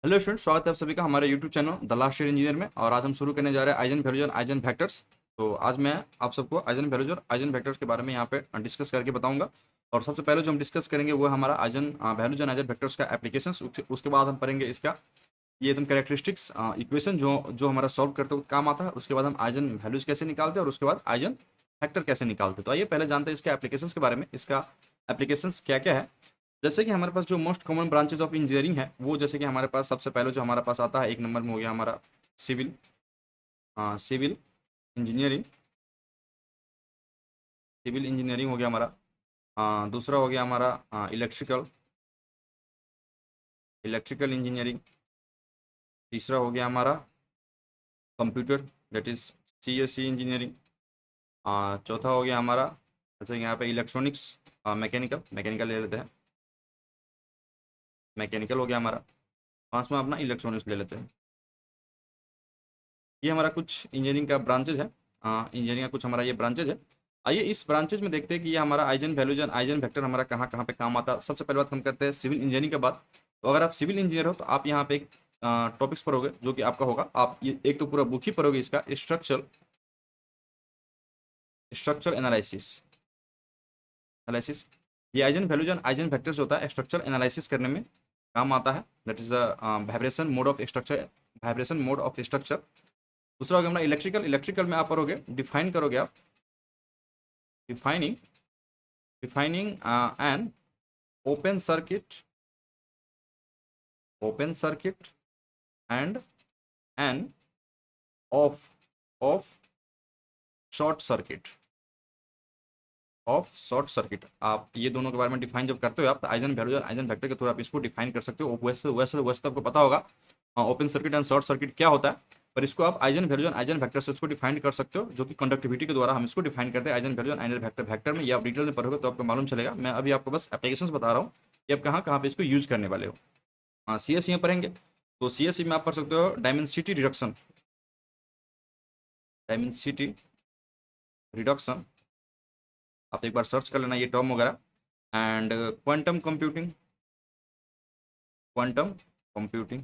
Hello student, स्वागत है आप सभी का हमारे YouTube channel the last year engineer में। और आज हम शुरू करने जा रहे हैं आइजन वैल्यूज और आइजन वेक्टर्स। तो आज मैं आप सबको आइजन वैल्यूज और आइजन वेक्टर्स के बारे में यहाँ पे डिस्कस करके बताऊंगा। और सबसे पहले जो हम डिस्कस करेंगे वो है हमारा eigen values and eigen vectors का एप्लीकेशन। उसके बाद हम पढ़ेंगे इसका ये एकदम कैरेक्टरिस्टिक्स इक्वेशन जो जो हमारा सॉल्व करते हुए काम आता है। उसके बाद हम आइजन वैल्यूज कैसे निकालते हैं और उसके बाद आइजन फैक्टर कैसे निकालते हैं। तो आइए पहले जानते हैं इसके एप्लीकेशंस के बारे में। इसका एप्लीकेशंस क्या क्या है। जैसे कि हमारे पास जो most common branches of engineering है वो जैसे कि हमारे पास सबसे पहले जो हमारे पास आता है एक नंबर में हो गया हमारा civil civil engineering. Civil engineering हो गया हमारा। दूसरा हो गया हमारा इलेक्ट्रिकल इलेक्ट्रिकल इंजीनियरिंग। तीसरा हो गया हमारा computer, that is CSE engineering. चौथा हो गया हमारा जैसे कि यहाँ पे इलेक्ट्रॉनिक्स मैकेनिकल मैकेनिकल ले लेते हैं, मैकेनिकल हो गया हमारा। पांचवा अपना इलेक्ट्रॉनिक्स ले लेते हैं। ये हमारा कुछ इंजीनियरिंग का ब्रांचेज है। इंजीनियरिंग का कुछ हमारा ये ब्रांचेज है। आइए इस ब्रांचेज में देखते हैं कि ये हमारा eigen values and eigen vector हमारा कहाँ कहाँ पे काम आता है। सबसे पहले बात हम करते हैं सिविल इंजीनियरिंग के बाद। तो अगर आप सिविल इंजीनियर हो तो आप यहाँ पे एक टॉपिक्स पढ़ोगे जो कि आपका होगा। आप ये एक तो पूरा बुक ही पढ़ोगे इसका स्ट्रक्चर स्ट्रक्चर एनालिसिस एनालिसिस। ये eigen values and eigen vectors होता है स्ट्रक्चर एनालिसिस करने में काम आता है। That is vibration mode of structure, vibration mode of structure. दूसरा हो गया हमारा इलेक्ट्रिकल। इलेक्ट्रिकल में आप पढ़ोगे डिफाइन करोगे आप defining defining an open circuit and an off off short circuit आप ये दोनों के बारे में डिफाइन जब करते हो आप आइजन वैल्यूज आइजन वेक्टर के थ्रू आप इसको डिफाइन कर सकते हो। वैसे वैसे वैसे तो आपको पता होगा open circuit and short circuit क्या होता है, पर इसको आप आइजन वैल्यूज आइजन वेक्टर से इसको डिफाइन कर सकते हो, जो कि कंडक्टिविटी के द्वारा हम इसको डिफाइन करते हैं eigen values eigen vector. Vector में ये आप डिटेल में पढ़ोगे तो आपको मालूम चलेगा। मैं अभी आपको बस एप्लीकेशंस बता रहा हूँ कि आप कहाँ कहाँ पे इसको यूज करने वाले हो। CSE में पढ़ेंगे तो CSE में आप पढ़ सकते हो डायमेंसिटी रिडक्शन, डायमेंसिटी रिडक्शन। आप एक बार सर्च कर लेना ये टर्म वगैरह। And quantum computing, quantum computing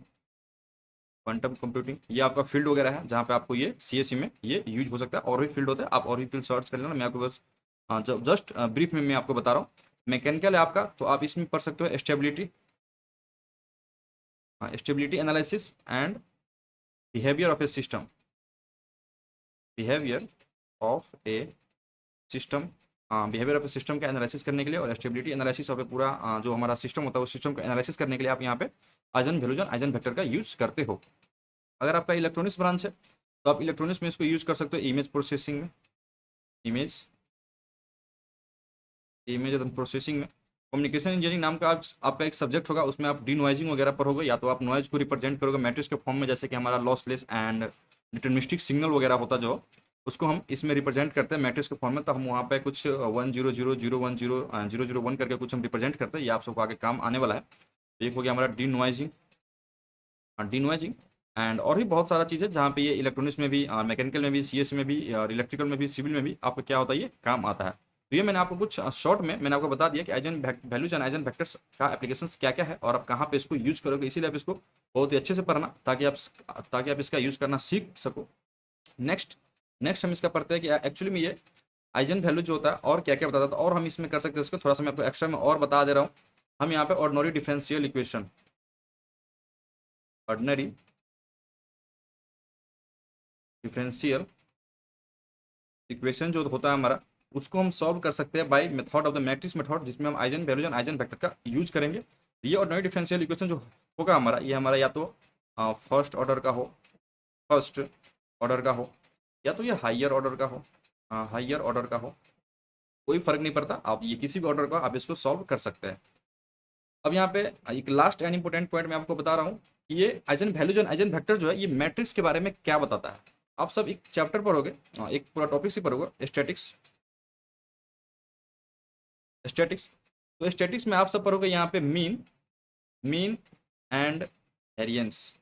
quantum computing ये आपका फील्ड वगैरह है जहाँ पे आपको ये CSE में ये यूज हो सकता है। और भी फील्ड होता है, आप और भी फील्ड सर्च कर लेना। मैं आपको बस जस्ट ब्रीफ में मैं आपको बता रहा हूँ। मैकेनिकल है आपका तो आप इसमें पढ़ सकते हो stability, stability analysis and behaviour of A system, behaviour of A system. Behaviour of system का एनालिसिस करने के लिए और स्टेबिलिटी एनालिसिस ऑफ पूरा जो हमारा सिस्टम होता है उस सिस्टम का एनालिसिस करने के लिए आप यहाँ पे आइजन वैल्यूज आइजन वेक्टर का यूज करते हो। अगर आपका इलेक्ट्रॉनिक्स ब्रांच है तो आप इलेक्ट्रॉनिक्स में इसको यूज कर सकते हो इमेज प्रोसेसिंग में, इमेज इमेज प्रोसेसिंग में। कम्युनिकेशन इंजीनियरिंग नाम का आपका एक सब्जेक्ट होगा, उसमें आप डी नॉइजिंग वगैरह पढ़ोगे, या तो आप नॉइज को रिप्रेजेंट करोगे मैट्रिक्स के फॉर्म में, जैसे कि हमारा लॉसलेस एंड डिटरमिनिस्टिक सिग्नल वगैरह होता जो उसको हम इसमें रिप्रेजेंट करते हैं मैट्रिक्स के फॉर्म में। तो हम वहाँ पे कुछ 10000100001 करके कुछ हम रिप्रेजेंट करते हैं। ये आप सबको आगे काम आने वाला है। तो एक हो गया हमारा डी नॉइजिंग, एंड और भी बहुत सारा चीज़ है जहाँ पे ये इलेक्ट्रॉनिक्स में भी, मैकेनिकल में भी, CSE में भी और इलेक्ट्रिकल में भी, सिविल में भी आपको क्या होता है ये काम आता है। तो ये मैंने आपको कुछ शॉर्ट में मैंने आपको बता दिया कि eigen values and eigen vectors का एप्लीकेशंस क्या क्या है और आप कहाँ पे इसको यूज करोगे। इसीलिए आप इसको बहुत ही अच्छे से पढ़ना ताकि आप इसका यूज करना सीख सको। नेक्स्ट नेक्स्ट हम इसका पढ़ते हैं कि एक्चुअली में ये आइजन वैल्यू जो होता है और क्या क्या बताता था, और हम इसमें कर सकते हैं इसको थोड़ा सा मैं आपको एक्स्ट्रा में और बता दे रहा हूँ। हम यहाँ पे ordinary differential equation, ordinary differential equation जो होता है हमारा उसको हम सॉल्व कर सकते हैं by method of the matrix method, जिसमें हम eigen values and eigen vector का यूज करेंगे। ये ऑर्डिनरी डिफरेंशियल इक्वेशन जो होगा हमारा ये हमारा या तो फर्स्ट ऑर्डर का हो, फर्स्ट ऑर्डर का हो, या तो ये हाइयर ऑर्डर का हो, हाइयर ऑर्डर का हो, कोई फर्क नहीं पड़ता। आप ये किसी भी ऑर्डर का आप इसको सॉल्व कर सकते हैं। अब यहाँ पे एक लास्ट एंड इंपॉर्टेंट पॉइंट मैं आपको बता रहा हूँ कि ये eigen values and eigen vector जो है ये मैट्रिक्स के बारे में क्या बताता है। आप सब एक चैप्टर पढ़ोगे, एक पूरा टॉपिक से पढ़ोगे स्टैटिक्स, स्टैटिक्स। तो स्टैटिक्स में आप सब पढ़ोगे यहाँ पे mean, mean and variance,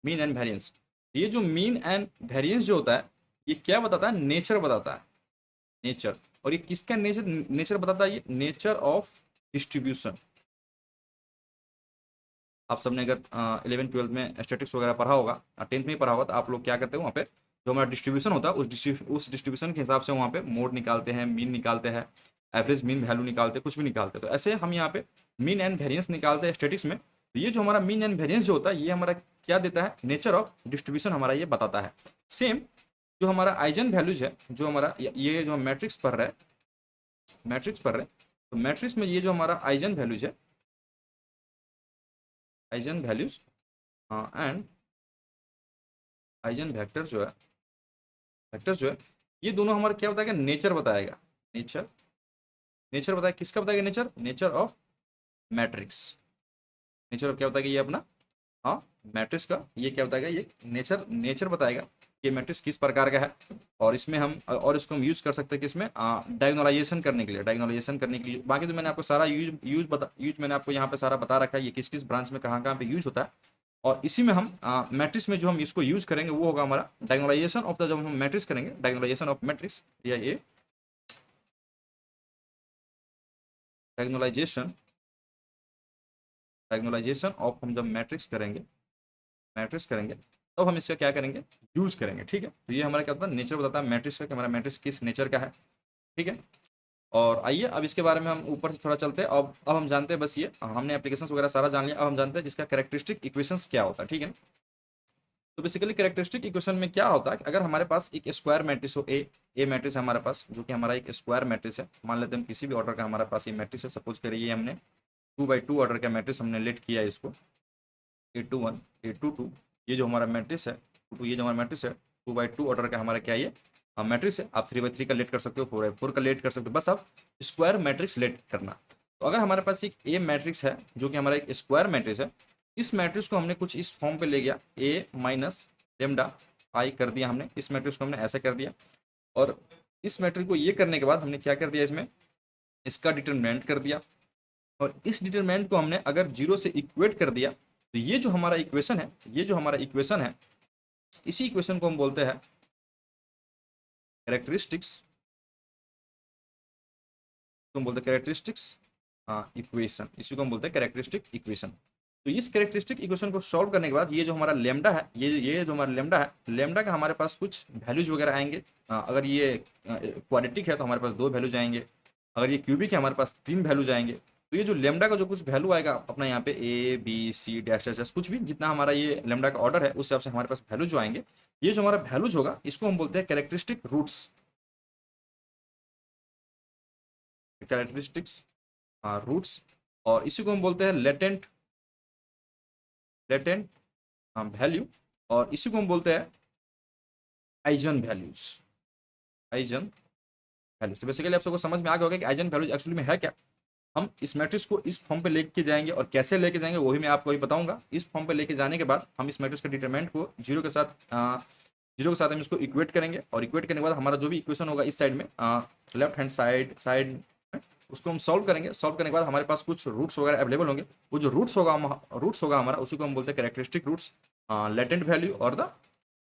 mean and variance. ये जो मीन एंड वेरिएंस जो होता है ये क्या बताता है, नेचर बताता है, नेचर। और ये किसका नेचर नेचर बताता है, ये नेचर ऑफ डिस्ट्रीब्यूशन। आप सबने अगर 11th-12th में स्टैटिक्स वगैरह पढ़ा होगा, 10th में ही पढ़ा होगा, तो आप लोग क्या करते हो वहाँ पे जो हमारा डिस्ट्रीब्यूशन होता है उस डिस्ट्रीब्यूशन के हिसाब से वहाँ पे मोड निकालते हैं, मीन निकालते हैं, एवरेज मीन वैल्यू निकालते हैं, कुछ भी निकालते हैं। तो ऐसे हम यहाँ पे मीन एंड वेरिएंस निकालते हैं स्टैटिक्स में। तो ये जो हमारा मीन एंड वेरिएंस जो होता है ये हमारा क्या देता है, नेचर ऑफ डिस्ट्रीब्यूशन हमारा ये बताता है। सेम जो हमारा आइजन वैल्यूज है, जो हमारा ये जो मैट्रिक्स पढ़ रहे हैं, तो मैट्रिक्स में ये जो हमारा आइजन वैल्यूज है, eigen values and eigen vector जो है ये दोनों हमारा क्या बताएगा, नेचर बताएगा। नेचर बताएगा, किसका बताएगा, nature of matrix. Nature of क्या बताएगा ये अपना, हाँ, मैट्रिक्स का ये क्या बताएगा, ये नेचर बताएगा ये मैट्रिक्स किस प्रकार का है। और इसमें हम और इसको हम यूज कर सकते हैं किसमें, डायगोनलाइजेशन करने के लिए, बाकी तो मैंने आपको सारा यूज मैंने आपको यहाँ पे सारा बता रखा है, ये किस किस ब्रांच में कहाँ पे यूज होता है। और इसी में हम मैट्रिक्स में जो हम इसको यूज करेंगे वो होगा हमारा डायगोनलाइजेशन ऑफ द, जब हम मैट्रिक्स करेंगे डायगोनलाइजेशन ऑफ मैट्रिक्स, या ये डायगोनलाइजेशन ऑफ हम जब मैट्रिक्स करेंगे तब हम इसका क्या करेंगे, यूज करेंगे। ठीक है, तो ये हमारा क्या होता है, नेचर बताता है मैट्रिक्स का कि हमारा मैट्रिक्स किस नेचर का है। ठीक है, और आइए अब इसके बारे में हम ऊपर से थोड़ा चलते हैं। अब हम जानते हैं, बस ये हमने एप्लीकेशंस वगैरह सारा जान लिया। अब हम जानते हैं जिसका कैरेक्टरिस्टिक इक्वेशंस क्या होता है। ठीक है, तो बेसिकली कैरेक्टरिस्टिक इक्वेशन में क्या होता है कि अगर हमारे पास एक स्क्वायर मैट्रिक्स हो, ए मैट्रिक्स है हमारे पास, जो कि हमारा एक स्क्वायर मैट्रिक्स है। मान लेते हैं हम किसी भी ऑर्डर का हमारे पास ये मैट्रिक्स है, सपोज करिए हमने 2x2 ऑर्डर का मैट्रिक्स हमने लेट किया है इसको, A21 A22, ये जो हमारा मैट्रिक्स है 22, ये जो हमारा मैट्रिक्स है 2x2 ऑर्डर का हमारा क्या ये मैट्रिक्स है। आप 3x3 का लेट कर सकते हो, 4x4 का लेट कर सकते हो, बस आप स्क्वायर मैट्रिक्स लेट करना। तो अगर हमारे पास एक ए मैट्रिक्स है जो कि हमारा एक स्क्वायर मैट्रिक्स है, इस मैट्रिक्स को हमने कुछ इस फॉर्म पे ले गया, ए माइनस लेमडा आई कर दिया हमने, इस मैट्रिक्स को हमने ऐसा कर दिया। और इस मैट्रिक्स को ये करने के बाद हमने क्या कर दिया, इसमें इसका डिटरमिनेंट कर दिया। और इस डिटरमिनेंट को हमने अगर 0 से इक्वेट कर दिया, तो ये जो हमारा इक्वेशन है, इसी इक्वेशन को हम बोलते हैं कैरेक्टरिस्टिक्स इक्वेशन। इसी को हम बोलते हैं कैरेक्टरिस्टिक इक्वेशन। तो इस कैरेक्टरिस्टिक इक्वेशन को सॉल्व करने के बाद ये जो हमारा लेमडा है, ये जो हमारा लेमडा है, लेमडा का हमारे पास कुछ वैल्यूज वगैरह आएंगे। अगर ये क्वाड्रेटिक है तो हमारे पास 2 वैल्यूज आएंगे, अगर ये क्यूबिक है हमारे पास 3 वैल्यूज आएंगे। तो ये जो लेमडा का जो कुछ वैल्यू आएगा अपना यहाँ पे A B C dash dash कुछ भी जितना हमारा ये लेमडा का ऑर्डर है उस हिसाब से हमारे पास वैल्यू जो आएंगे, ये जो हमारा वैल्यूज होगा इसको हम बोलते हैं कैरेक्टरिस्टिक रूट्स। और इसी को हम बोलते हैं लेटेंट वैल्यू, और इसी को हम बोलते हैं आइजन वैल्यूज। तो बेसिकली आप सबको समझ में आ गया होगा कि आइजन वैल्यूज एक्चुअली में है क्या। हम इस मैट्रिक्स को इस फॉर्म पे लेके जाएंगे, और कैसे लेके जाएंगे वही मैं आपको ही बताऊंगा। इस फॉर्म पे लेके जाने के बाद हम इस मैट्रिक्स के डिटरमिनेंट को जीरो के साथ हम इसको इक्वेट करेंगे, और इक्वेट करने के बाद हमारा जो भी इक्वेशन होगा इस साइड में लेफ्ट हैंड साइड उसको हम सॉल्व करेंगे। सॉल्व करने के बाद हमारे पास कुछ रूट्स वगैरह अवेलेबल होंगे। वो जो रूट्स होगा हमारा, उसी को हम बोलते हैं कैरेक्टरिस्टिक रूट्स, लेटेंट वैल्यू और द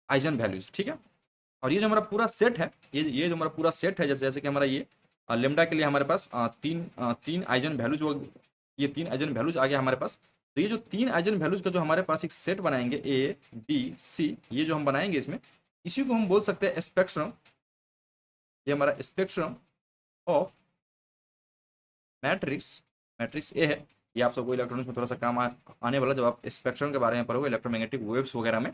आइजन वैल्यूज। ठीक है, और ये जो हमारा पूरा सेट है, ये जो हमारा पूरा सेट है, जैसे कि हमारा ये लेमडा के लिए हमारे पास तीन आइजन वैल्यूज, ये 3 आइजन वैल्यूज आ गया हमारे पास। तो ये जो 3 आइजन वैल्यूज का जो हमारे पास एक सेट बनाएंगे ए बी सी, ये जो हम बनाएंगे इसमें, इसी को हम बोल सकते हैं स्पेक्ट्रम। ये हमारा स्पेक्ट्रम ऑफ मैट्रिक्स ए है। ये आप सबको इलेक्ट्रॉनिक्स में थोड़ा सा काम आने वाला, जब आप स्पेक्ट्रम के बारे में पढ़ोगे इलेक्ट्रोमैग्नेटिक वेव्स वगैरह में,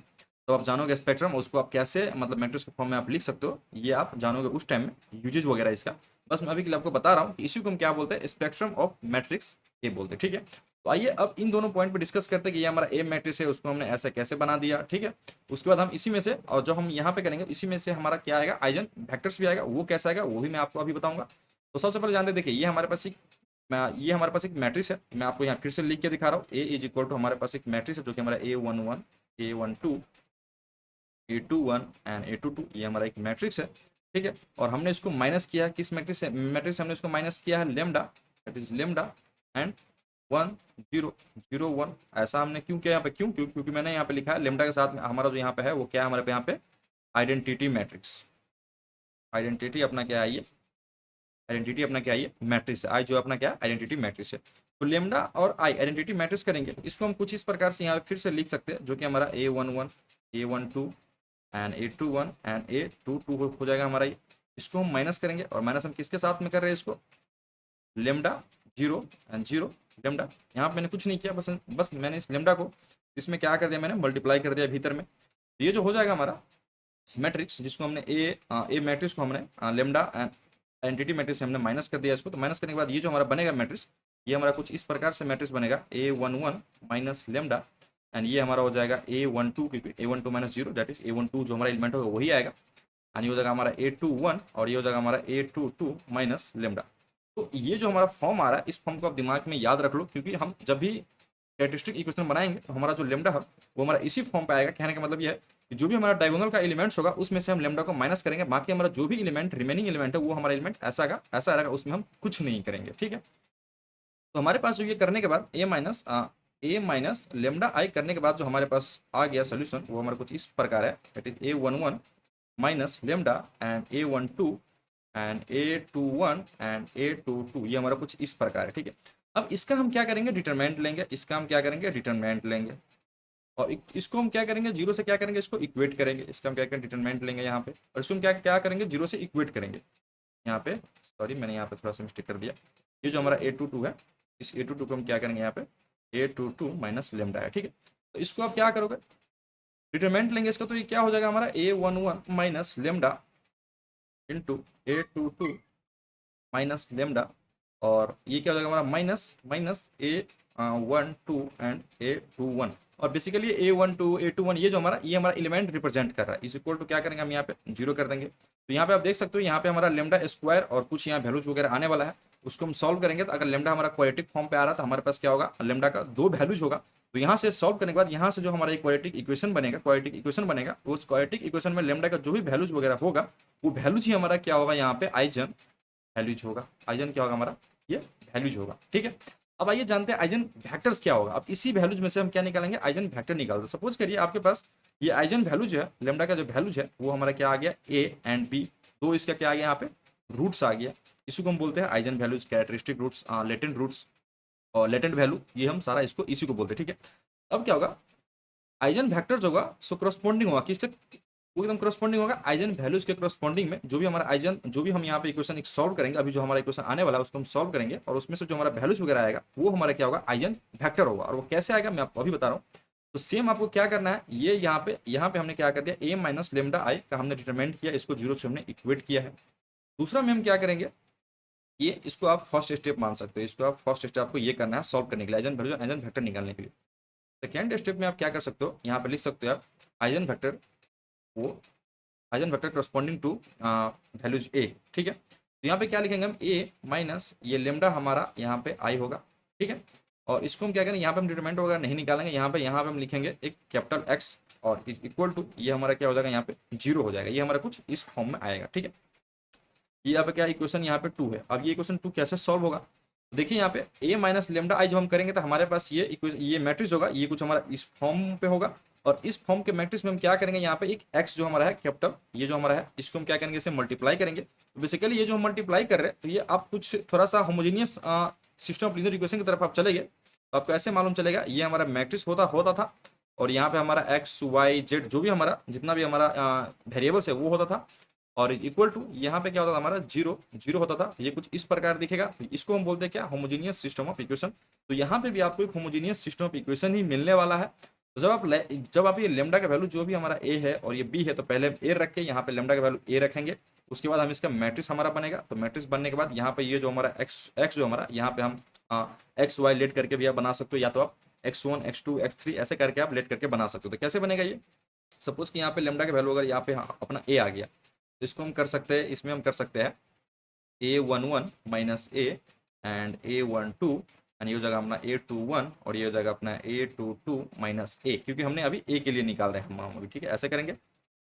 तो आप जानोगे स्पेक्ट्रम, उसको आप कैसे मतलब मैट्रिक्स के फॉर्म में आप लिख सकते हो, ये आप जानोगे उस टाइम में यूजेज वगैरह इसका। बस मैं अभी के लिए आपको बता रहा हूँ कि इसी को हम क्या बोलते हैं, स्पेक्ट्रम ऑफ मैट्रिक्स ये बोलते हैं। ठीक है, तो आइए अब इन दोनों पॉइंट पे डिस्कस करते हैं कि ये हमारा ए मैट्रिक्स है, उसको हमने ऐसे कैसे बना दिया। ठीक है, उसके बाद हम इसी में से, और जो हम यहाँ पे करेंगे इसी में से हमारा क्या आएगा, आइजन वेक्टर्स भी आएगा। वो कैसा आएगा वो भी मैं आपको अभी बताऊंगा। तो सबसे पहले जानते देखिए, ये हमारे पास एक मैट्रिक्स है। मैं आपको यहाँ फिर से लिख के दिखा रहा हूँ। ए इज इक्वल टू हमारे पास एक मैट्रिक्स है जो कि हमारा A11 A12 A21 and A22, ये हमारा एक मैट्रिक्स है। ठीक है, और हमने इसको माइनस किया किस मैट्रिक्स से, हमने इसको माइनस किया है lambda, that is lambda and 1 0 0 1। ऐसा हमने क्यों किया यहाँ पे, क्योंकि मैंने यहाँ पे लिखा है लेमडा के साथ हमारा जो यहाँ पे है वो क्या है, हमारे पे यहाँ पे आइडेंटिटी मैट्रिक्स। आइडेंटिटी अपना क्या है, ये मैट्रिक्स है। आई जो अपना क्या आइडेंटिटी मैट्रिक्स है। तो लेमडा और आई आइडेंटिटी मैट्रिक्स करेंगे, इसको हम कुछ इस प्रकार से यहाँ पे फिर से लिख सकते हैं, जो कि हमारा A11 A12 and A21 and A22 हो जाएगा हमारा ये। इसको हम माइनस करेंगे, और माइनस हम किसके साथ में कर रहे हैं इसको, लेमडा 0 एंड 0 लेमडा। यहाँ पे मैंने कुछ नहीं किया, बस मैंने इस लेमडा को इसमें क्या कर दिया, मैंने मल्टीप्लाई कर दिया भीतर में। तो ये जो हो जाएगा हमारा मैट्रिक्स, जिसको हमने ए मैट्रिक्स को हमने लेमडा एंटिटी मैट्रिक्स से हमने माइनस कर दिया इसको। तो माइनस करने के बाद ये जो हमारा बनेगा मैट्रिक्स, ये हमारा कुछ इस प्रकार से मैट्रिक्स बनेगा A11 माइनस लेमडा, एंड ये हमारा हो जाएगा A12, क्योंकि A12 minus 0 that is A12 जो हमारा एलिमेंट होगा वही आएगा, एंड ये हो जाएगा हमारा A21, और ये हो जाएगा हमारा A22 माइनस लेमडा। तो ये जो हमारा फॉर्म आ रहा है, इस फॉर्म को आप दिमाग में याद रख लो, क्योंकि हम जब भी कैरेक्टरिस्टिक इक्वेशन बनाएंगे तो हमारा जो लेमडा है वो हमारा इसी फॉर्म पे आएगा। कहने का मतलब ये है कि जो भी हमारा डायगोनल का एलिमेंट्स होगा उसमें से हम लेमडा को माइनस करेंगे, बाकी हमारा जो भी एलिमेंट रिमेनिंग एलिमेंट है वो हमारा एलिमेंट ऐसा रहेगा, उसमें हम कुछ नहीं करेंगे। ठीक है, तो हमारे पास जो ये करने के बाद ए माइनस लेमडा आई करने के बाद जो हमारे पास आ गया सोल्यूशन, वो हमारा कुछ इस प्रकार है, that is A11 minus lambda and A12 and A21 and A22, ये हमारा कुछ इस प्रकार है। ठीक है, अब इसका हम क्या करेंगे, डिटरमिनेंट लेंगे, इसका हम क्या करेंगे, डिटरमिनेंट लेंगे, और इसको हम क्या करेंगे, जीरो से क्या करेंगे, इसको इक्वेट करेंगे, इसका हम क्या करेंगे, डिटरमिनेंट लेंगे यहाँ पे, और इसको हम क्या क्या करेंगे, जीरो से इक्वेट करेंगे यहाँ पे। सॉरी, मैंने यहाँ पे थोड़ा सा मिस्टेक कर दिया। ये जो हमारा A22 है, इस A22 को हम क्या करेंगे यहाँ पे, A22 माइनस लेमडा है। ठीक है, तो इसको आप क्या करोगे, डिटरमिनेंट लेंगे इसका, तो ये क्या हो जाएगा हमारा A11 minus lambda into A22 minus lambda, और ये क्या हो जाएगा हमारा minus minus A12 and A21, और बेसिकली A12 A21 ये हमारा एलिमेंट रिप्रेजेंट कर रहा है, इज इक्वल टू क्या करेंगे हम यहाँ पे जीरो कर देंगे। तो यहाँ पे आप देख सकते हो, यहाँ पे हमारा लेमडा स्क्वायर और कुछ यहाँ वैल्यूज वगैरह आने वाला है, उसको हम सॉल्व करेंगे। तो अगर लेमडा हमारा क्वाड्रेटिक फॉर्म पे आ रहा है तो हमारे पास क्या होगा, लेमडा का दो वैल्यूज होगा। तो यहाँ से सॉल्व करने के बाद यहाँ से जो हमारा एक क्वाड्रेटिक इक्वेशन बनेगा, उस क्वाड्रेटिक इक्वेशन में लेमडा का जो भी वैल्यूज वगैरह होगा, वो वैल्यूज ही हमारा क्या होगा, यहाँ पे आइजन वैल्यूज होगा। आइजन क्या होगा हमारा, ये वैल्यूज होगा। ठीक है, अब आइए जानते हैं आइजन वेक्टर्स क्या होगा। अब इसी वैल्यूज में से हम क्या निकालेंगे, आइजन वेक्टर निकालते। सपोज करिए आपके पास ये आइजन वैल्यूज है, लेमडा का जो वैल्यूज है वो हमारा क्या आ गया, A एंड B, दो इसका क्या आ गया यहाँ पे, रूट्स आ गया। इसको हम बोलते हैं eigen values, characteristic roots, latent roots और लेटेंट वैल्यू, ये हम सारा इसको इसी को बोलते हैं। ठीक है, अब क्या होगा, आइजन वेक्टर्स होगा सो करस्पॉन्डिंग होगा किससे, वो एकदम करस्पॉन्डिंग होगा आइजन वैल्यूज के करस्पॉन्डिंग में। जो भी हमारा आइजन, जो भी हम यहाँ पे इक्वेशन एक सॉल्व करेंगे, अभी जो हमारा इक्वेशन आने वाला है उसको हम सॉल्व करेंगे, और उसमें से जो हमारा वैल्यूज वगैरह आएगा वो हमारा क्या होगा, आइजन वेक्टर होगा। और वो कैसे आएगा मैं आपको अभी बता रहा हूँ। तो सेम आपको क्या करना है, ये यहाँ पे हमने क्या कर दिया, A माइनस लेमडा आई का हमने डिटरमिनेंट किया, इसको जीरो से हमने इक्वेट किया है। दूसरा में हम क्या करेंगे, ये इसको आप फर्स्ट स्टेप मान सकते हो, इसको आप फर्स्ट स्टेप आपको ये करना है सॉल्व करने के लिए, आइजन वैल्यू आइजन वेक्टर निकालने के लिए। सेकेंड स्टेप में आप क्या कर सकते हो, यहाँ पे लिख सकते हो आप आइजन वेक्टर, वो eigen vector corresponding to values A। ठीक है, तो यहाँ पे क्या लिखेंगे हम, A माइनस ये लेमडा हमारा यहाँ पे आई होगा। ठीक है, और इसको हम क्या करेंगे, यहाँ पे हम डिटरमिनेंट वगैरह नहीं निकालेंगे, यहाँ पे हम लिखेंगे एक कैपिटल X, और इक्वल टू ये हमारा क्या हो जाएगा, यहाँ पे जीरो हो जाएगा। ये हमारा कुछ इस फॉर्म में आएगा। ठीक है, ये यहाँ पे क्या इक्वेशन यहाँ पे 2 है। अब ये इक्वेशन 2 कैसे सॉल्व होगा, देखिए यहाँ पे A माइनस लेमडा आई जब हम करेंगे तो हमारे पास ये मैट्रिक्स होगा, ये कुछ हमारा इस फॉर्म पे होगा, और इस फॉर्म के मैट्रिक्स में हम क्या करेंगे, यहाँ पे एक x जो हमारा है कैपिटल, ये जो हमारा है इसको हम क्या करेंगे, इसे मल्टीप्लाई करेंगे। तो बेसिकली ये जो हम मल्टीप्लाई कर रहे हैं, तो ये आप कुछ थोड़ा सा homogeneous system of linear equation की तरफ आप चलेंगे तो आपको ऐसे मालूम चलेगा, ये हमारा मैट्रिक्स होता था, और यहाँ पे हमारा x y z जो भी हमारा जितना भी हमारा वेरिएबल्स है वो होता था, और इक्वल टू यहाँ पे क्या होता था हमारा जीरो होता था। ये कुछ इस प्रकार दिखेगा, तो इसको हम बोलते हैं क्या, होमोजीनियस सिस्टम ऑफ इक्वेशन। तो यहाँ पे भी आपको एक होमोजीनियस सिस्टम ऑफ इक्वेशन ही मिलने वाला है। तो जब आप ये लेमडा का वैल्यू जो भी हमारा A है और ये B है, तो पहले हम A रख के यहाँ पे लेमडा का वैल्यू A रखेंगे, उसके बाद हम इसका मैट्रिक्स हमारा बनेगा। तो मैट्रिक्स बनने के बाद यहाँ पे ये जो हमारा x जो हमारा यहाँ पे हम एक्स वाई लेट करके भी आप बना सकते हो, या तो आप x1 x2 x3 ऐसे करके आप लेट करके बना सकते हो। तो कैसे बनेगा ये, सपोज कि यहाँ पे लेमडा का वैल्यू अगर यहाँ पे अपना A आ गया, तो इसको हम कर सकते हैं, इसमें हम कर सकते हैं A11 minus A and A12, and ये हो जाएगा अपना A21, और ये हो जाएगा अपना A22 माइनस A, क्योंकि हमने अभी A के लिए निकाल रहे हैं हम अभी। ठीक है, ऐसे करेंगे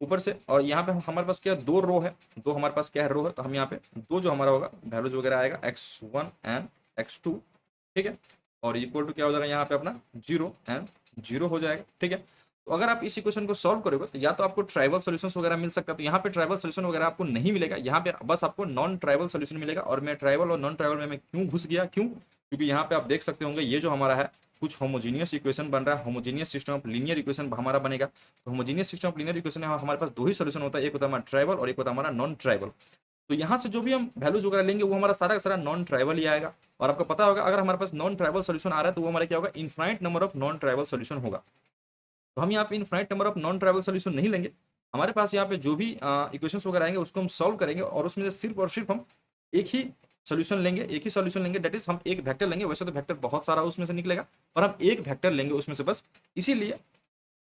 ऊपर से, और यहाँ पे हमारे पास क्या दो रो है, दो हमारे पास क्या है रो है, तो हम यहाँ पे दो जो हमारा होगा वैल्यूज वगैरह आएगा x1 एंड x2। ठीक है, और इक्वल टू क्या हो जाएगा यहाँ पे अपना जीरो एंड जीरो हो जाएगा। ठीक है, तो अगर आप इस इक्वेशन को सॉल्व करोगे तो या तो आपको ट्राइवल सॉल्यूशंस वगैरह मिल सकता है, तो यहाँ पे ट्राइवल सॉल्यूशन वगैरह आपको नहीं मिलेगा, यहाँ पे बस आपको नॉन ट्राइवल सॉल्यूशन मिलेगा। और मैं ट्राइवल और नॉन ट्राइवल में मैं क्यों घुस गया, क्यों, क्योंकि यहाँ पे आप देख सकते होंगे ये जो हमारा है कुछ होमोजीनियस इक्वेशन बन रहा है, homogeneous system of linear equation हमारा बनेगा। तो homogeneous system of linear equation है, हमारे पास दो ही सॉल्यूशन होता है, एक होता है हमारा ट्राइवल और एक होता है हमारा नॉन ट्राइवल। तो यहाँ से जो भी हम वैल्यूज वगैरह लेंगे वो हमारा सारा का सारा नॉन ट्राइवल ही आएगा। और आपको पता होगा अगर हमारे पास नॉन ट्राइवल सॉल्यूशन आ रहा है तो वो हमारा क्या होगा, infinite number of non trivial solution होगा। तो हम यहाँ पे infinite number of non trivial solution नहीं लेंगे, हमारे पास यहाँ पे जो भी इक्वेशंस वगैरह आएंगे उसको हम सॉल्व करेंगे और उसमें से सिर्फ और सिर्फ हम एक ही सोल्यूशन लेंगे, एक ही सोल्यूशन लेंगे, दैट इज हम एक वेक्टर लेंगे। वैसे तो वेक्टर बहुत सारा उसमें से निकलेगा और हम एक वेक्टर लेंगे उसमें से बस। इसीलिए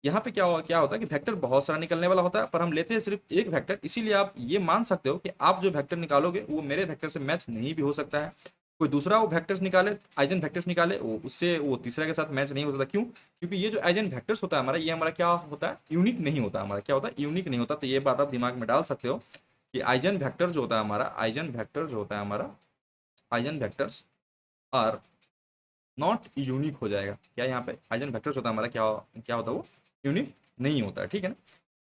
यहाँ पे क्या होता है कि वेक्टर बहुत सारा निकलने वाला होता है पर हम लेते हैं सिर्फ एक वेक्टर। इसीलिए आप ये मान सकते हो कि आप जो वेक्टर निकालोगे वो मेरे वेक्टर से मैच नहीं भी हो सकता है, कोई दूसरा वो वेक्टर्स निकाले, आइजन वेक्टर्स निकाले, वो उससे वो तीसरा के साथ मैच नहीं हो सकता। क्यों? क्योंकि ये जो आइजन वेक्टर्स होता है हमारा, ये हमारा क्या होता है, यूनिक नहीं होता हमारा, क्या होता है, यूनिक नहीं होता। तो ये बात आप दिमाग में डाल सकते हो कि आइजन वेक्टर जो होता है हमारा, आइजन वेक्टर जो होता है हमारा, eigen vectors are not unique हो जाएगा। क्या यहाँ पे आइजन वेक्टर्स होता है हमारा, क्या क्या होता है, वो यूनिक नहीं होता है, ठीक है ना।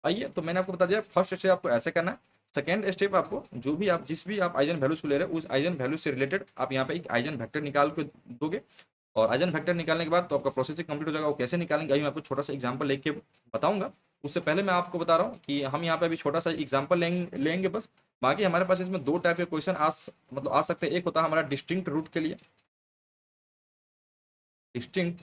आइए, तो मैंने आपको बता दिया फर्स्ट स्टेप आपको ऐसे करना है। सेकेंड स्टेप आपको जो भी आप जिस भी आप आइजन वैल्यूज को ले रहे हो उस आइजन वैल्यू से रिलेटेड आप यहाँ पे एक आइजन वेक्टर निकाल के दोगे। और आइजन वेक्टर निकालने के बाद तो आपका प्रोसेस कंप्लीट हो जाएगा। वो कैसे निकालेंगे अभी मैं आपको छोटा सा एग्जाम्पल लेके बताऊंगा। उससे पहले मैं आपको बता रहा हूँ कि हम यहाँ पे अभी छोटा सा एग्जाम्पल लेंगे बस। बाकी हमारे पास इसमें दो टाइप के क्वेश्चन मतलब आ सकते हैं। एक होता है हमारा डिस्टिंक्ट रूट के लिए, डिस्टिंक्ट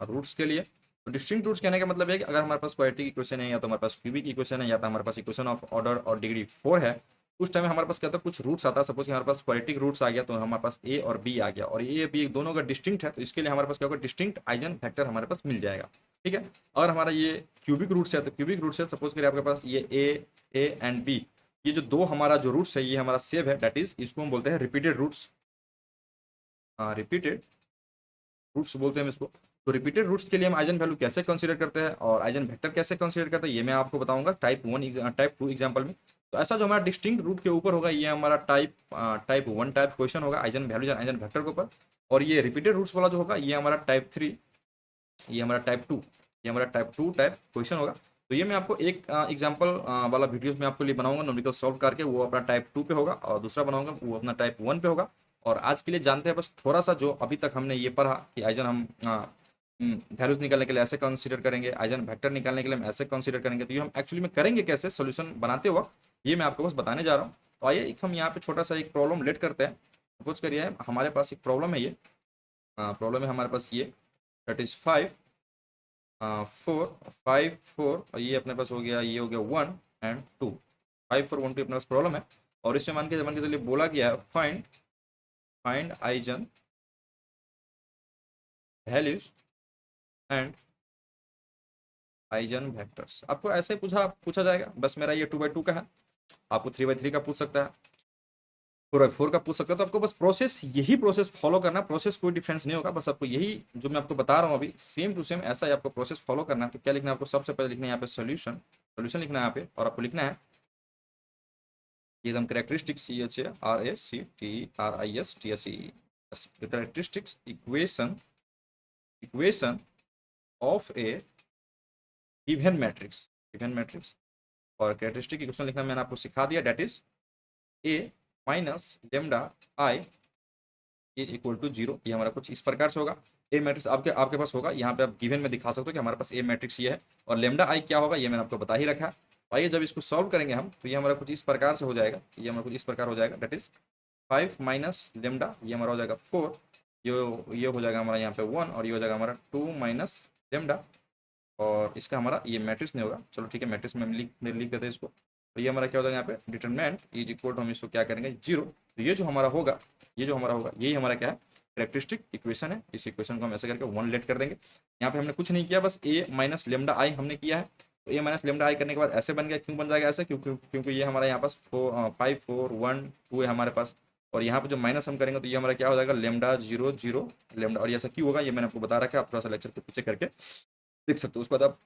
रूट्स के लिए। तो डिस्टिंक्ट रूट्स कहने का मतलब है कि अगर हमारे पास क्वाड्रेटिक इक्वेशन है या तो हमारे पास क्यूबिक इक्वेशन है या तो हमारे पास इक्वेशन ऑफ ऑर्डर और डिग्री 4 है, उस टाइम हमारे पास क्या होता है, कुछ रूट्स आता है। सपोज कि हमारे पास क्वाड्रेटिक रूट्स आ गया तो हमारे पास ए और बी आ गया और ए बी दोनों का डिस्टिंक्ट है, तो इसके लिए हमारे पास क्या होगा, डिस्टिंक्ट आइजन वेक्टर हमारे पास मिल जाएगा, ठीक है। अगर हमारा ये क्यूबिक रूट्स है तो क्यूबिक रूट्स है, सपोज करिए आपके पास ये ए एंड बी, ये जो दो हमारा जो रूट्स है ये हमारा सेव है, दैट इज इसको हम बोलते हैं रिपीटेड रूट्स, रिपीटेड रूट्स बोलते हैं हम इसको। तो रिपीटेड रूट्स के लिए हम आइजन वैल्यू कैसे कंसीडर करते हैं और आइजन वेक्टर कैसे कंसीडर करते हैं ये मैं आपको बताऊंगा टाइप 2 एग्जांपल में। तो ऐसा जो हमारा डिस्टिंक्ट रूट के ऊपर होगा ये हमारा टाइप 1 टाइप क्वेश्चन होगा आइजन वैल्यू आइजन वेक्टर के ऊपर। और ये रिपीटेड रूट्स वाला जो होगा ये हमारा टाइप 3, ये हमारा टाइप 2, ये हमारा टाइप 2 टाइप क्वेश्चन होगा। तो ये मैं आपको एक एग्जांपल वाला वीडियोस में आपके लिए बनाऊंगा न्यूमेरिकल सॉल्व करके, वो अपना टाइप 2 पे होगा और दूसरा बनाऊंगा वो अपना टाइप 1 पे होगा। और आज के लिए जानते हैं बस थोड़ा सा जो अभी तक हमने ये पढ़ा कि आइजन हम वैल्यूज निकालने के लिए ऐसे कंसीडर करेंगे, आइजन वेक्टर निकालने के लिए हम ऐसे कंसीडर करेंगे। तो ये हम एक्चुअली में करेंगे कैसे सोल्यूशन बनाते वक्त, ये मैं आपको बस बताने जा रहा हूँ। तो आइए एक हम यहाँ पे छोटा सा एक प्रॉब्लम लेट करते हैं। सपोज करिए हमारे पास एक प्रॉब्लम है, ये प्रॉब्लम है हमारे पास ये, दैट इज 4 और ये अपने पास हो गया, ये हो गया 1 एंड 2, 5 4 1 2 अपने पास प्रॉब्लम है। और इसमें मान के चलिए बोला गया है find eigen values and eigen vectors. आपको ऐसे ही पूछा जाएगा, बस मेरा ये 2/2 का है, आपको 3/3 का पूछ सकता है, 4/4 का पूछ सकता है। तो आपको बस प्रोसेस यही प्रोसेस फॉलो करना, प्रोसेस कोई डिफरेंस नहीं होगा, बस आपको यही जो मैं आपको बता रहा हूँ अभी सेम टू सेम ऐसा ही आपको प्रोसेस फॉलो करना है। तो क्या लिखना है आपको, सबसे पहले लिखना है यहाँ पे सोल्यूशन लिखना है यहाँ पे, और आपको लिखना है एकदम characteristics characteristics equation of a given matrix. और कैरेक्टरिस्टिक इक्वेशन लिखना मैंने आपको सिखा दिया, det is A minus lambda I is equal to 0। ये हमारा कुछ इस प्रकार से होगा। ए मैट्रिक्स आपके आपके पास होगा, यहाँ पे आप गिवन में दिखा सकते हो कि हमारे पास ए मैट्रिक्स ये है और लेमडा आई क्या होगा ये मैंने आपको बता ही रखा है। आइए जब इसको सॉल्व करेंगे हम तो ये हमारा कुछ इस प्रकार से हो जाएगा, ये हमारा कुछ इस प्रकार हो जाएगा, दैट इज 5 माइनस लेमडा, ये हमारा हो जाएगा 4, ये हो जाएगा हमारा यहाँ पे 1 और ये हो जाएगा हमारा 2 माइनस लेमडा। और इसका हमारा ये मैट्रिक्स नहीं होगा, चलो ठीक है मैट्रिक्स में लिख देते हैं इसको। तो ये हमारा क्या हो जाएगा यहाँ पे डिटरमिनेंट इज इक्वल टू, हम इसको क्या करेंगे 0। तो ये जो हमारा होगा यही हमारा क्या है, कैरेक्टरिस्टिक इक्वेशन है। इस इक्वेशन को हम ऐसे करके 1 लेट कर देंगे। यहाँ पे हमने कुछ नहीं किया, बस ए माइनस लेमडा आई हमने किया है। तो ए माइनस लेमडा आई करने के बाद ऐसे बन गया, क्यों बन जाएगा ऐसे, क्योंकि ये हमारा यहाँ पास 5 4 1 2 है हमारे पास। और यहाँ पे जो माइनस हम करेंगे तो ये हमारा क्या हो जाएगा लेमडा 0 0 लेमडा। और ये ऐसा क्यों होगा ये मैंने आपको बता रखा है, आप थोड़ा सा लेक्चर के पीछे करके देख सकते हो। उसके बाद आप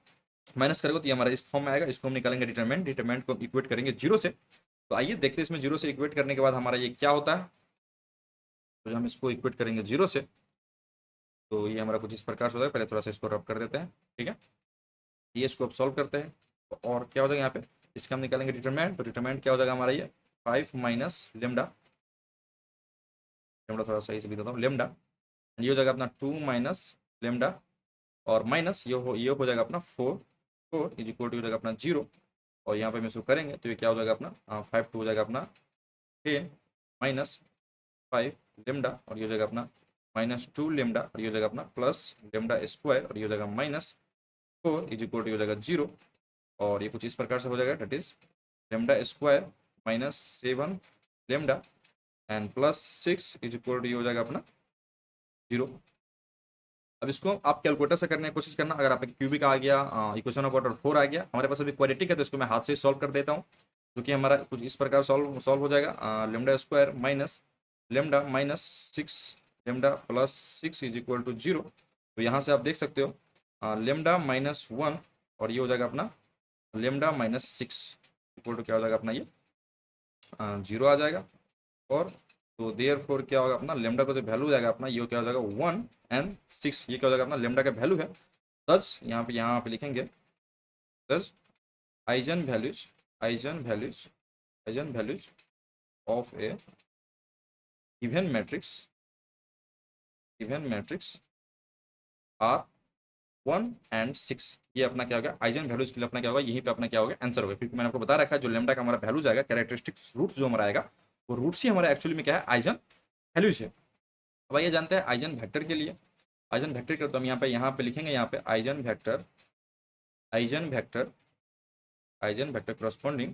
माइनस करेंगे तो ये हमारा इस फॉर्म में आएगा, इसको हम निकालेंगे डिटरमिनेंट को इक्वेट करेंगे 0 से। तो आइए देखते हैं इसमें 0 से इक्वेट करने के बाद हमारा ये क्या होता है। तो जब हम इसको इक्वेट करेंगे 0 से तो ये हमारा कुछ इस प्रकार से होता है। पहले थोड़ा सा इसको रब कर देते हैं, ठीक है। ये इसको अब सॉल्व करते हैं तो और क्या हो जाएगा यहाँ पे, इसका हम निकालेंगे डिटरमिनेंट, तो डिटरमिनेंट क्या हो जाएगा हमारा ये 5 माइनस लेमडा, लेमडा थोड़ा सही से भी देता हूँ, लेमडा ये हो जाएगा अपना 2 माइनस लेमडा और माइनस ये हो जाएगा अपना 4, 4 इज इक्वल टू हो जाएगा अपना 0 और यहाँ पे हम इसको करेंगे तो ये क्या हो जाएगा अपना 5 टू हो जाएगा अपना 10 माइनस 5 लेमडा और ये हो जाएगा अपना -2 लेमडा और ये हो जाएगा अपना प्लस लेमडा स्क्वायर और ये हो जाएगा -4 इज इक्वल टू हो जाएगा 0 और ये कुछ इस प्रकार से हो जाएगा, that is lambda square -7 lambda and +6 is equal to हो जाएगा अपना 0। अब इसको आप कैलकुलेटर से करने की कोशिश करना, अगर आपका क्यूबिक आ गया, इक्वेशन ऑफ ऑर्डर 4 आ गया, हमारे पास अभी क्वाड्रेटिक है तो इसको मैं हाथ से सॉल्व कर देता हूँ, क्योंकि हमारा कुछ इस प्रकार सॉल्व हो जाएगा, lambda square minus lambda -6 lambda +6 is equal to 0। तो यहाँ से आप देख सकते हो लेमडा -1 और ये हो जाएगा अपना लेमडा -6 इक्वल टू क्या हो जाएगा अपना ये 0 आ जाएगा। और तो देयर फोर क्या होगा अपना लेमडा का जो वैल्यू जाएगा अपना ये क्या हो जाएगा 1 एंड 6, ये क्या हो जाएगा अपना लेमडा का वैल्यू है। दस यहाँ पे लिखेंगे thus eigen values eigen values eigen values of a given matrix are 1 and 6। ये अपना क्या होगा आइजन वैल्यूज के लिए अपना क्या होगा, यहीं पे अपना क्या होगा आंसर होगा, क्योंकि मैंने आपको बता रखा है जो लेमडा का हमारा वैल्यू जाएगा कैरेक्टरिस्टिक रूट्स जो हमारा आएगा वो रूट्स ही हमारा एक्चुअली में क्या है आइजन वैल्यूज है। अब आइए जानते हैं आइजन वेक्टर के लिए, आइजन वेक्टर का तो हम यहाँ पे लिखेंगे यहाँ पे eigen vector corresponding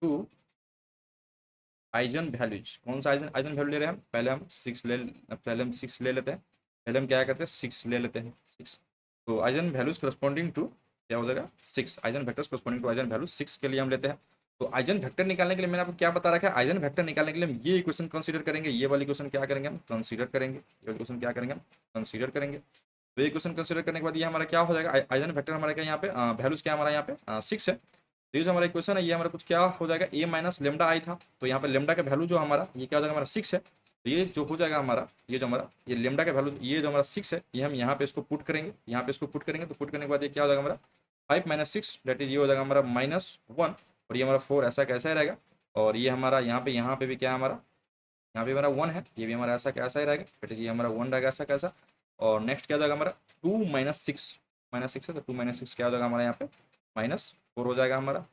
to eigen values. कौन सा आइजन वैल्यू ले रहे हैं हम, पहले हम 6 ले लेते हैं, पहले हम क्या करते हैं 6 ले लेते हैं 6। तो आइजन वैल्यूज करस्पॉन्डिंग टू क्या हो जाएगा 6, eigen vectors corresponding to eigen value 6 के लिए हम लेते हैं। तो आइजन वेक्टर निकालने के लिए मैंने आपको क्या बता रखा है, आइजन वेक्टर निकालने के लिए हम ये इक्वेशन कंसीडर करेंगे, ये वाली इक्वेशन क्या करेंगे हम कंसीडर करेंगे, ये वाली इक्वेशन क्या करेंगे हम कंसीडर करेंगे। तो ये इक्वेशन कंसीडर करने के बाद ये हमारा क्या हो जाएगा आइजन वेक्टर हमारा क्या यहाँ पे वैल्यूज क्या हमारा यहाँ पे 6 है। तो ये जो हमारा इक्वेशन है ये हमारा कुछ क्या हो जाएगा a माइनस लेमडा आई था, तो यहाँ पे लेमडा का वैल्यू जो हमारा ये क्या हो जाएगा हमारा 6 है। तो ये जो हो जाएगा हमारा ये जो हमारा ये लेमडा का वैल्यू ये जो हमारा 6 है ये हम यहाँ पे इसको पुट करेंगे, यहाँ पे इसको पुट करेंगे तो पुट करने के बाद ये क्या हो जाएगा हमारा 5 - 6 डेट इज ये हो जाएगा हमारा -1 और ये हमारा 4 ऐसा कैसा ही रहेगा। और ये हमारा यहाँ पे भी क्या है हमारा यहाँ पे हमारा 1 है, ये भी हमारा ऐसा कैसा ही रहेगा डेट इज ये हमारा 1 रहेगा ऐसा कैसा। और नेक्स्ट क्या हो जाएगा हमारा 2 - 6 है तो 2 - 6 क्या हो जाएगा हमारा यहाँ पे -4 हो जाएगा हमारा।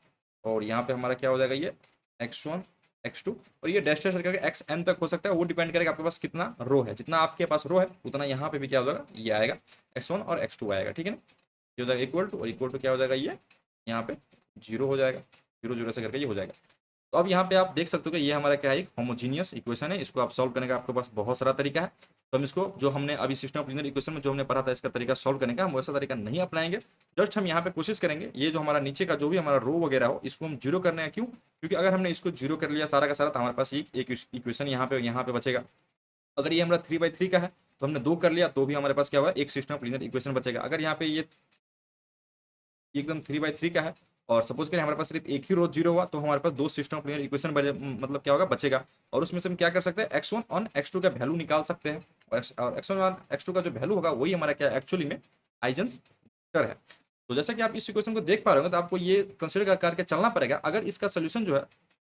और यहाँ पे हमारा क्या हो जाएगा ये x1 x2 और ये डैश डैश करके xn तक हो सकता है, वो डिपेंड करेगा आपके पास कितना रो है, जितना आपके पास रो है उतना यहाँ पे भी क्या हो जाएगा ये आएगा x1 और x2 आएगा, ठीक है ना। ये हो जाएगा इक्वल टू क्या हो जाएगा ये यहाँ पे 0 हो जाएगा, 0 0 से करके ये हो जाएगा। तो अब यहाँ पे आप देख सकते हो कि ये हमारा क्या है एक होमोजीनियस इक्वेशन है, इसको आप सॉल्व करने का आपके पास बहुत सारा तरीका है। तो हम इसको जो हमने अभी सिस्टम ऑफ लीनियर इक्वेशन में जो हमने पढ़ा था इसका तरीका सॉल्व करने का हम वैसा तरीका नहीं अपनाएंगे। जस्ट हम यहाँ पे कोशिश करेंगे ये जो हमारा नीचे का जो भी हमारा रो वगैरह हो इसको हम जीरो करने हैं, क्यों, क्योंकि अगर हमने इसको जीरो कर लिया सारा का सारा तो हमारे पास एक इक्वेशन यहाँ पे बचेगा। अगर ये हमारा 3/3 का है तो हमने 2 कर लिया तो भी हमारे पास क्या हुआ एक सिस्टम ऑफ लीनियर इक्वेशन बचेगा। अगर यहाँ पे ये एकदम 3/3 का है और सपोज करें हमारे पास सिर्फ एक ही रो 0 हुआ तो हमारे पास 2 सिस्टम ऑफ लीनियर इक्वेशन मतलब क्या होगा बचेगा। और उसमें से हम क्या कर सकते हैं x1 और x2 का वैल्यू निकाल सकते हैं और x1 और x2 का जो वैल्यू होगा वही हमारा क्या एक्चुअली में आइजन वेक्टर है। तो जैसा कि आप इस इक्वेशन को देख पा रहे हो तो आपको ये कंसिडर करके चलना पड़ेगा। अगर इसका सोल्यूशन जो है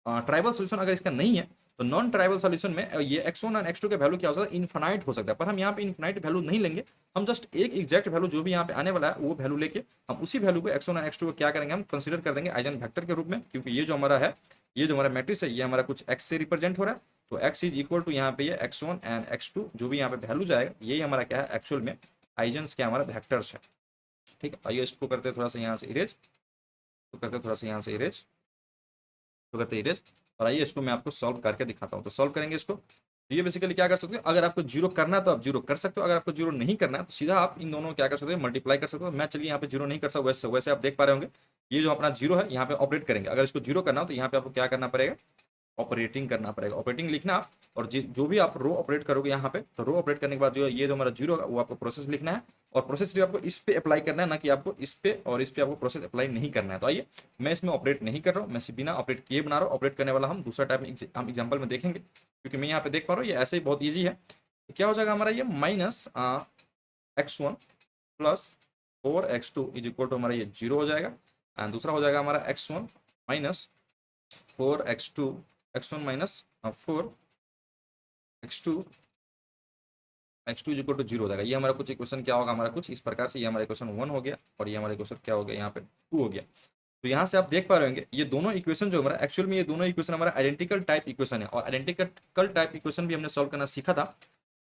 ट्राइबल सोल्यूशन अगर इसका नहीं है तो नॉन ट्राइबल सॉल्यूशन में ये x1 और x2 के वैल्यू क्या हो सकता है इनफाइनाइट हो सकता है, पर हम यहाँ पे इनफाइनाइट वैल्यू नहीं लेंगे, हम जस्ट एक एग्जैक्ट वैल्यू जो भी यहाँ पे आने वाला है वो वैल्यू लेके हम उसी वैल्यू को x1 और x2 को क्या करेंगे हम कंसीडर कर देंगे आइजन वेक्टर के रूप में, क्योंकि ये जो हमारा है ये जो हमारा मैट्रिक्स है ये हमारा कुछ x से रिप्रेजेंट हो रहा है। तो x इज इक्वल टू यहाँ पे ये x1 एंड x2 जो भी यहाँ पे वैल्यू जाएगा यही हमारा क्या है एक्चुअल में आइजन्स क्या हमारा वेक्टर्स है। ठीक है, आइए इसको करते थोड़ा सा यहाँ से इरेज, तो करते थोड़ा सा यहाँ से इरेज, तो करते इरेज और आइए इसको मैं आपको सॉल्व करके दिखाता हूँ। तो सॉल्व करेंगे इसको, तो ये बेसिकली क्या कर सकते हो, अगर आपको जीरो करना है तो आप जीरो कर सकते हो, अगर आपको जीरो नहीं करना है तो सीधा आप इन दोनों क्या कर सकते हो मल्टीप्लाई कर सकते हो। मैं चलिए यहाँ पे जीरो नहीं कर सकता, वैसे आप देख पा रहे होंगे ये जो अपना जीरो है यहाँ पे ऑपरेट करेंगे। अगर इसको जीरो करना हो तो यहाँ पे आपको क्या करना पड़ेगा ऑपरेटिंग करना पड़ेगा, ऑपरेटिंग लिखना आप, और जो भी आप रो ऑपरेट करोगे यहाँ पे तो रो ऑपरेट करने के बाद जो ये जो हमारा जीरो होगा वो आपको प्रोसेस लिखना है और प्रोसेस आपको इस पे अप्लाई करना है, ना कि आपको इस पे और इस पे आपको प्रोसेस अप्लाई नहीं करना है। तो आइए मैं इसमें ऑपरेट नहीं कर रहा हूँ, मैं बिना ऑपरेट किए बना रहा हूँ। ऑपरेट करने वाला हम दूसरा टाइप में हम एग्जाम्पल में देखेंगे, क्योंकि मैं यहाँ पे देख पा रहा हूँ ये ऐसे ही बहुत ईजी है। क्या हो जाएगा हमारा ये x1 plus 4x2 is equal to हमारा ये 0 हो जाएगा, एंड दूसरा हो जाएगा हमारा x1 minus 4x2, x1 minus 4x2, x2 is equal to 0 हो जाएगा। ये हमारा कुछ इक्वेशन क्या होगा, हमारा कुछ इस प्रकार से, ये हमारा इक्वेशन 1 हो गया और ये हमारा इक्वेशन क्या हो गया यहाँ पे 2 हो गया। तो यहाँ से आप देख पा रहे होंगे ये दोनों इक्वेशन जो हमारा एक्चुअल में, ये दोनों इक्वेशन हमारा आइडेंटिकल टाइप इक्वेशन है, और आइडेंटिकल टाइप इक्वेशन भी हमने सॉल्व करना सीखा था।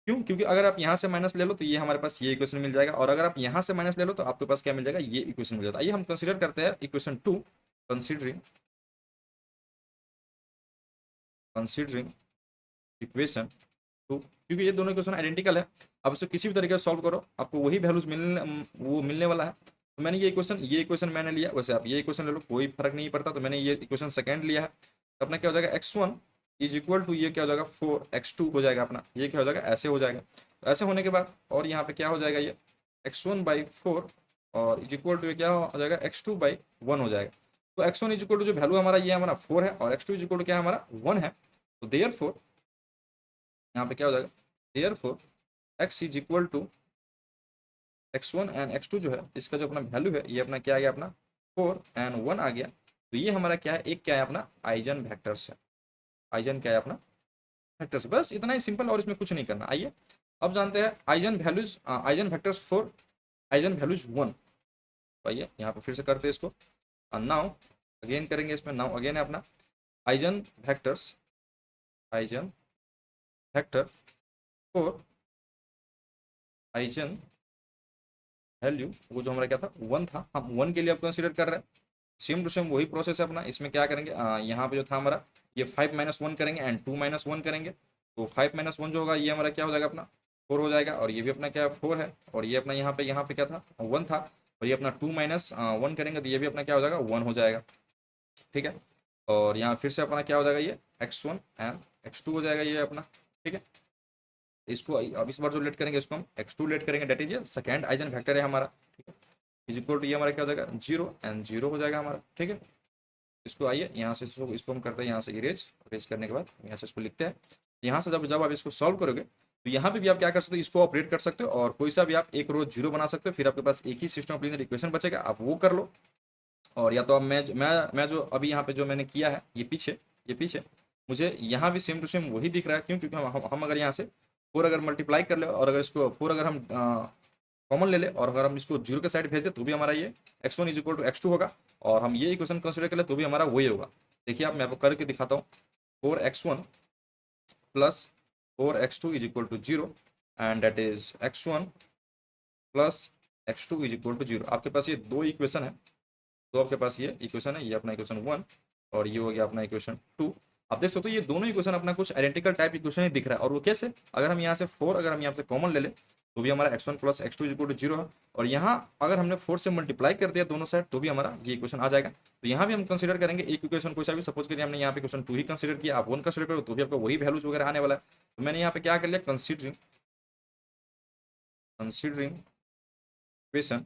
क्यों? क्योंकि अगर आप यहाँ से माइनस ले लो तो ये हमारे पास ये इक्वेशन मिल जाएगा, और अगर आप यहाँ से माइनस ले लो तो आपके पास क्या मिल जाएगा, ये इक्वेशन मिल जाता है। आइए हम कंसिडर करते हैं इक्वेशन 2, कंसिडरिंग कंसिडरिंग इक्वेशन 2, क्योंकि ये दोनों इक्वेशन आइडेंटिकल है। अब इसको किसी भी तरीके से सॉल्व करो, आपको वही वैल्यूज मिलने वाला है। तो मैंने ये इक्वेशन मैंने लिया, वैसे आप ये इक्वेशन ले लो, कोई फर्क नहीं पड़ता। तो मैंने ये इक्वेशन सेकंड लिया है, तो अपना क्या हो जाएगा x1 इज इक्वल टू, ये क्या हो जाएगा 4x2 हो जाएगा अपना, ये क्या हो जाएगा ऐसे हो जाएगा। तो ऐसे होने के बाद और यहाँ पे क्या हो जाएगा, ये x1/4 और इज इक्वल टू ये क्या हो जाएगा x2/1 हो जाएगा। तो x1 इज इक्वल टू जो वैल्यू हमारा ये हमारा 4 है, और x2 इज इक्वल टू क्या हमारा 1 है। तो देयरफॉर यहाँ पे क्या हो जाएगा, therefore x is equal to x1 and x2 जो है इसका जो अपना वैल्यू है ये अपना क्या आ गया, अपना 4 एंड 1 आ गया। तो ये हमारा क्या है, एक क्या है अपना आइजन वेक्टर्स है, आइजन क्या है अपना वेक्टर्स। बस इतना ही सिंपल, और इसमें कुछ नहीं करना। आइए अब जानते हैं eigen values, eigen vectors for eigen values 1। तो आइए यहाँ पे फिर से करते हैं इसको, नाउ अगेन करेंगे इसमें, नाउ अगेन है अपना eigen vectors, eigen vector for eigen value, वो जो हमारा क्या था 1 था, हम 1 के लिए अब कंसिडर कर रहे हैं। सेम टू सेम वही प्रोसेस है अपना। इसमें क्या करेंगे, यहाँ पे जो था हमारा ये 5 - 1 करेंगे एंड 2 - 1 करेंगे। तो 5 - 1 जो होगा ये हमारा क्या हो जाएगा, अपना 4 हो जाएगा, और ये भी अपना क्या 4 है, और ये अपना यहाँ पे क्या था 1 था, और ये अपना 2 - 1 करेंगे तो ये भी अपना क्या हो जाएगा 1 हो जाएगा। ठीक है, और यहाँ फिर से अपना क्या हो जाएगा, ये x1 एंड x2 हो जाएगा ये अपना। ठीक है, इसको अब इस बार जो लेट करेंगे इसको हम x2 लेट करेंगे, that is second eigen vector है हमारा। ठीक है, इज इक्वल टू ये हमारा क्या हो जाएगा 0 एंड 0 हो जाएगा हमारा। ठीक है, इसको आइए यहाँ से इसको हम करते हैं, यहाँ से इरेज करने के बाद यहाँ से इसको लिखते हैं। यहाँ से जब जब आप इसको सॉल्व करोगे तो यहाँ पे भी आप क्या कर सकते हो, इसको ऑपरेट कर सकते हो, और कोई सा भी आप एक रो 0 बना सकते हो, फिर आपके पास एक ही सिस्टम ऑफ लीनियर इक्वेशन बचेगा, आप वो कर लो। और या तो अब मैं जो अभी यहाँ पे जो मैंने किया है ये पीछे मुझे यहाँ भी सेम टू सेम वही दिख रहा है। क्यों? क्योंकि हम अगर यहाँ से 4 अगर मल्टीप्लाई कर ले, और अगर इसको 4 अगर हम कॉमन ले ले, और अगर हम इसको 0 के साइड भेज दे तो भी हमारा ये x1 is equal to x2 होगा, और हम ये इक्वेशन कंसिडर कर ले तो भी हमारा वही होगा। देखिए आप, मैं आपको करके दिखाता हूँ, 4x1 plus 4x2 is equal to 0 and that is x1 plus x2 is equal to 0। आपके पास ये दो इक्वेशन है, तो आपके पास ये इक्वेशन है, ये अपना इक्वेशन 1 और ये हो गया अपना इक्वेशन 2। आप देख सकते हो ये दोनों इक्वेशन अपना कुछ आइडेंटिकल टाइप इक्वेशन ही दिख रहा है। और वो कैसे, अगर हम यहाँ से 4 अगर हम यहाँ से कॉमन ले ले तो भी हमारा x1 plus x2 equal to 0 है, और यहाँ अगर हमने 4 से मल्टीप्लाई कर दिया दोनों साइड तो भी हमारा ये इक्वेशन आ जाएगा। तो यहाँ भी हम कंसिडर करेंगे एक इक्वेशन कोई सा भी, सपोज करिए हमने यहाँ पे इक्वेशन 2 ही कंसिडर किया, आप 1 कंसिडर करो तो भी आपको वही वैल्यूज वगैरह आने वाला है। तो मैंने यहाँ पे क्या कर लिया, कंसिडरिंग इक्वेशन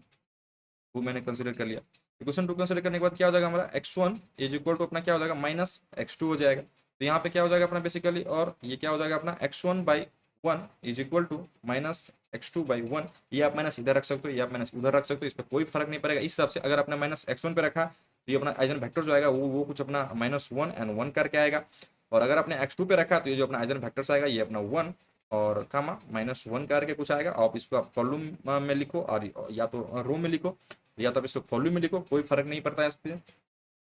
2 मैंने कंसिडर कर लिया। इक्वेशन 2 कंसिडर करने के बाद क्या हो जाएगा हमारा x1 इज इक्वल टू अपना क्या हो जाएगा माइनस x2 हो जाएगा। तो यहाँ पे क्या हो जाएगा अपना बेसिकली, और ये क्या हो जाएगा अपना x1/1 is equal to minus x2/1। ये आप माइनस इधर रख सकते हो, ये आप माइनस उधर रख सकते हो, इस पर कोई फर्क नहीं पड़ेगा। इस हिसाब से अगर आपने माइनस x1 पे रखा तो ये अपना आइजन वेक्टर जो आएगा वो कुछ अपना -1 एंड 1 करके आएगा, और अगर आपने x2 पे रखा तो ये जो अपना आइजन वेक्टर्स आएगा ये अपना 1 और कामा -1 करके कुछ आएगा। आप इसको आप कॉलम में लिखो, और या तो रो में लिखो, या तो आप इसको कॉलम में लिखो, कोई फर्क नहीं पड़ता है इस पर।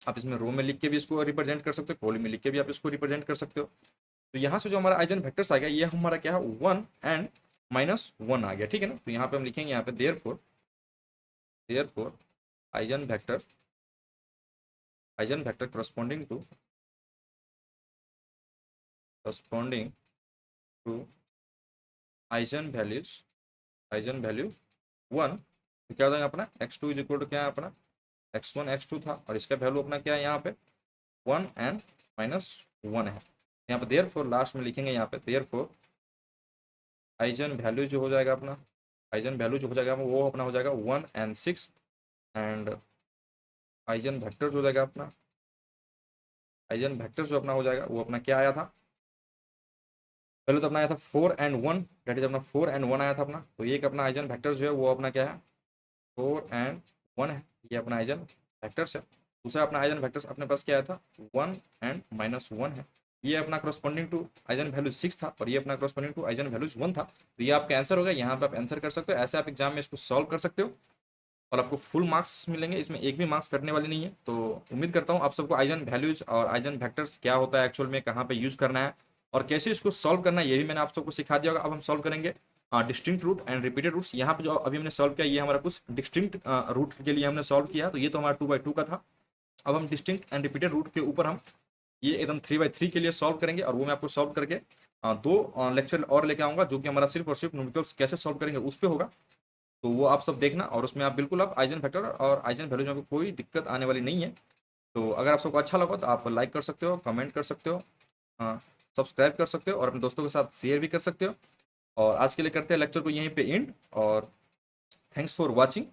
आप इसमें रो में लिख के भी इसको रिप्रेजेंट कर सकते हो, कॉलम में लिख के भी आप इसको रिप्रेजेंट कर सकते हो। तो यहाँ से जो हमारा आइजन वेक्टर्स आ गया ये हमारा क्या है 1 एंड -1 आ गया। ठीक है ना, तो यहाँ पे हम लिखेंगे यहाँ पे therefore eigen vector corresponding to eigen value 1। तो क्या हो जाएगा अपना x2 इज इक्वल टू क्या है अपना x1 x2 था, और इसका वैल्यू अपना क्या है यहाँ पे 1 एंड -1 है। यहाँ पे देयरफॉर लास्ट में लिखेंगे यहाँ पे देयरफॉर आइजन वैल्यू जो हो जाएगा अपना, आइजन वैल्यू जो हो जाएगा वो अपना हो जाएगा 1 एंड 6, एंड आइजन वेक्टर जो हो जाएगा अपना, आइजन वेक्टर जो अपना हो जाएगा वो अपना क्या आया था पहले तो अपना आया था 4 and 1, डेट इज अपना 4 and 1 आया था अपना। तो ये एक अपना आइजन वेक्टर जो है वो अपना क्या है, 4 and 1 है, ये अपना आइजन वेक्टर्स है। दूसरा अपना आइजन वेक्टर्स अपने पास क्या आया था, 1 and -1 है। ये अपना करस्पॉन्डिंग टू आइजन वैल्यू 6 था और ये अपना करस्पॉन्डिंग टू आइजन वैल्यूज 1 था। तो ये आपका आंसर होगा, यहाँ पे आप आंसर कर सकते हो। ऐसे आप एग्जाम में इसको सॉल्व कर सकते हो और आपको फुल मार्क्स मिलेंगे, इसमें एक भी मार्क्स कटने वाली नहीं है। तो उम्मीद करता हूँ आप सबको आइजन वैल्यूज और आइजन वेक्टर्स क्या होता है एक्चुअल में, कहाँ पे यूज करना है और कैसे इसको सॉल्व करना है, ये भी मैंने आप सबको सिखा दिया होगा। अब हम सॉल्व करेंगे distinct root and repeated roots. यहाँ पे जो अभी हमने सॉल्व किया, ये हमारा कुछ डिस्टिंक्ट रूट के लिए हमने सॉल्व किया, तो ये तो हमारा 2/2 का था। अब हम डिस्टिंक्ट एंड रिपीटेड रूट के ऊपर हम ये एकदम 3/3 के लिए सॉल्व करेंगे और वो मैं आपको सॉल्व करके दो लेक्चर और लेके आऊंगा, जो कि हमारा सिर्फ और सिर्फ न्यूमेरिकल्स कैसे सॉल्व करेंगे उस पर होगा। तो वो आप सब देखना और उसमें आप बिल्कुल आप आइजन फैक्टर और आइजन वैल्यूज में कोई दिक्कत आने वाली नहीं है। तो अगर आप सबको अच्छा लगा तो आप लाइक कर सकते हो, कमेंट कर सकते हो, सब्सक्राइब कर सकते हो और अपने दोस्तों के साथ शेयर भी कर सकते हो। और आज के लिए करते हैं लेक्चर को यहीं पे एंड, और थैंक्स फॉर वॉचिंग।